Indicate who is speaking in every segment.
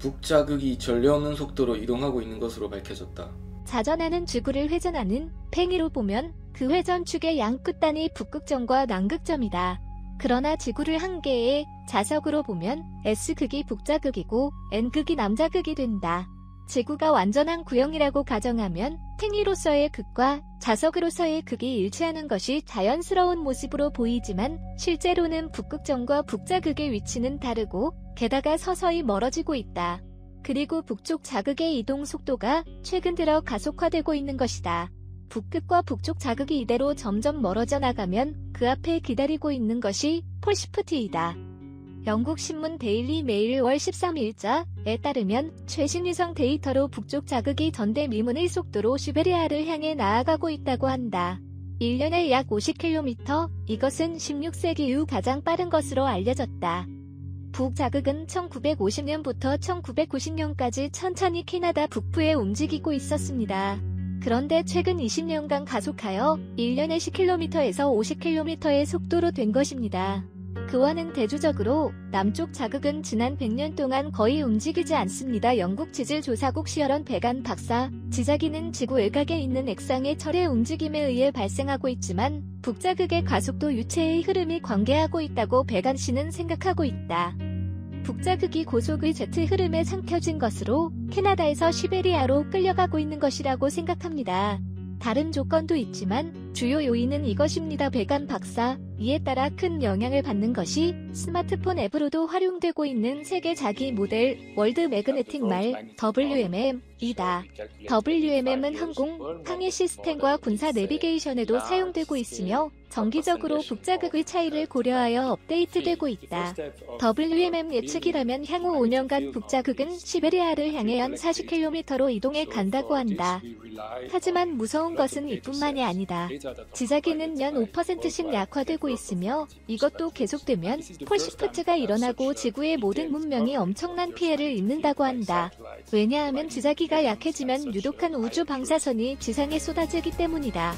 Speaker 1: 북자극이 전례 없는 속도로 이동하고 있는 것으로 밝혀졌다.
Speaker 2: 자전하는 지구를 회전하는 팽이로 보면 그 회전축의 양 끝단이 북극점과 남극점이다. 그러나 지구를 한 개의 자석으로 보면 S극이 북자극이고 N극이 남자극이 된다. 지구가 완전한 구형이라고 가정하면 팽이로서의 극과 자석으로서의 극이 일치하는 것이 자연스러운 모습으로 보이지만 실제로는 북극점과 북자극의 위치는 다르고 게다가 서서히 멀어지고 있다. 그리고 북쪽 자극의 이동 속도가 최근 들어 가속화되고 있는 것이다. 북극과 북쪽 자극이 이대로 점점 멀어져 나가면 그 앞에 기다리고 있는 것이 폴시프트이다. 영국 신문 데일리 메일 월 13일자에 따르면 최신 위성 데이터로 북쪽 자극이 전대미문의 속도로 시베리아를 향해 나아가고 있다고 한다. 1년에 약 50km, 이것은 16세기 이후 가장 빠른 것으로 알려졌다. 북자극은 1950년부터 1990년까지 천천히 캐나다 북부에 움직이고 있었습니다. 그런데 최근 20년간 가속하여 1년에 10km에서 50km의 속도로 된 것입니다. 그와는 대조적으로 남쪽 자극은 지난 100년 동안 거의 움직이지 않습니다. 영국 지질조사국 시어런 베간 박사, 지자기는 지구 외곽에 있는 액상의 철의 움직임에 의해 발생하고 있지만 북자극의 가속도 유체의 흐름이 관계하고 있다고 베간 씨는 생각하고 있다. 북자극이 고속의 제트 흐름에 삼켜진 것으로 캐나다에서 시베리아로 끌려가고 있는 것이라고 생각합니다. 다른 조건도 있지만 주요 요인은 이것입니다. 베간 박사, 이에 따라 큰 영향을 받는 것이 스마트폰 앱으로도 활용되고 있는 세계 자기 모델 월드 매그네틱 말 WMM이다. WMM은 항공, 항해 시스템과 군사 내비게이션에도 사용되고 있으며 정기적으로 북자극의 차이를 고려하여 업데이트되고 있다. WMM 예측이라면 향후 5년간 북자극은 시베리아를 향해 연 40km로 이동해 간다고 한다. 하지만 무서운 것은 이뿐만이 아니다. 지자기는 연 5%씩 약화되고 있으며 이것도 계속되면 폴시프트가 일어나고 지구의 모든 문명이 엄청난 피해를 입는다고 한다. 왜냐하면 지자기가 약해지면 유독한 우주 방사선이 지상에 쏟아지기 때문이다.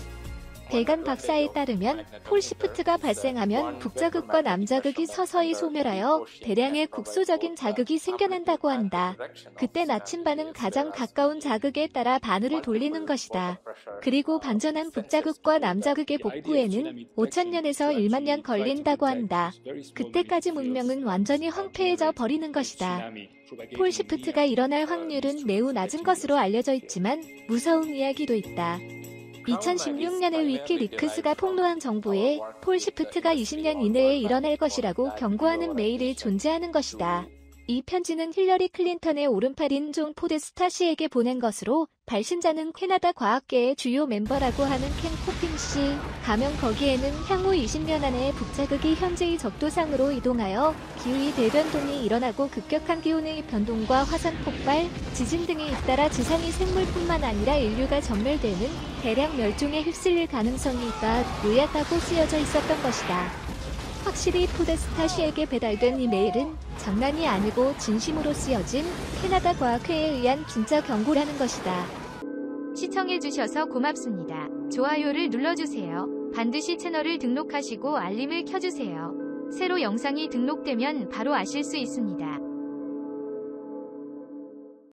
Speaker 2: 베간 박사에 따르면 폴시프트가 발생하면 북자극과 남자극이 서서히 소멸하여 대량의 국소적인 자극이 생겨난다고 한다. 그때 나침반은 가장 가까운 자극에 따라 바늘을 돌리는 것이다. 그리고 반전한 북자극과 남자극의 복구에는 5,000년에서 1만 년 걸린다고 한다. 그때까지 문명은 완전히 황폐해져 버리는 것이다. 폴시프트가 일어날 확률은 매우 낮은 것으로 알려져 있지만 무서운 이야기도 있다. 2016년에 위키리크스가 폭로한 정보에 폴시프트가 20년 이내에 일어날 것이라고 경고하는 메일이 존재하는 것이다. 이 편지는 힐러리 클린턴의 오른팔인 존 포데스타 씨에게 보낸 것으로 발신자는 캐나다 과학계의 주요 멤버라고 하는 켄 코핀 씨. 가명 거기에는 향후 20년 안에 북자극이 현재의 적도상으로 이동하여 기후의 대변동이 일어나고 급격한 기온의 변동과 화산 폭발, 지진 등에 잇따라 지상의 생물뿐만 아니라 인류가 전멸되는 대량 멸종에 휩쓸릴 가능성이 있다. 요약하고 쓰여져 있었던 것이다. 확실히 포데스타 씨에게 배달된 이 메일은 장난이 아니고 진심으로 쓰여진 캐나다 과학회에 의한 진짜 경고라는 것이다.
Speaker 3: 시청해주셔서 고맙습니다. 좋아요를 눌러주세요. 반드시 채널을 등록하시고 알림을 켜주세요. 새로 영상이 등록되면 바로 아실 수 있습니다.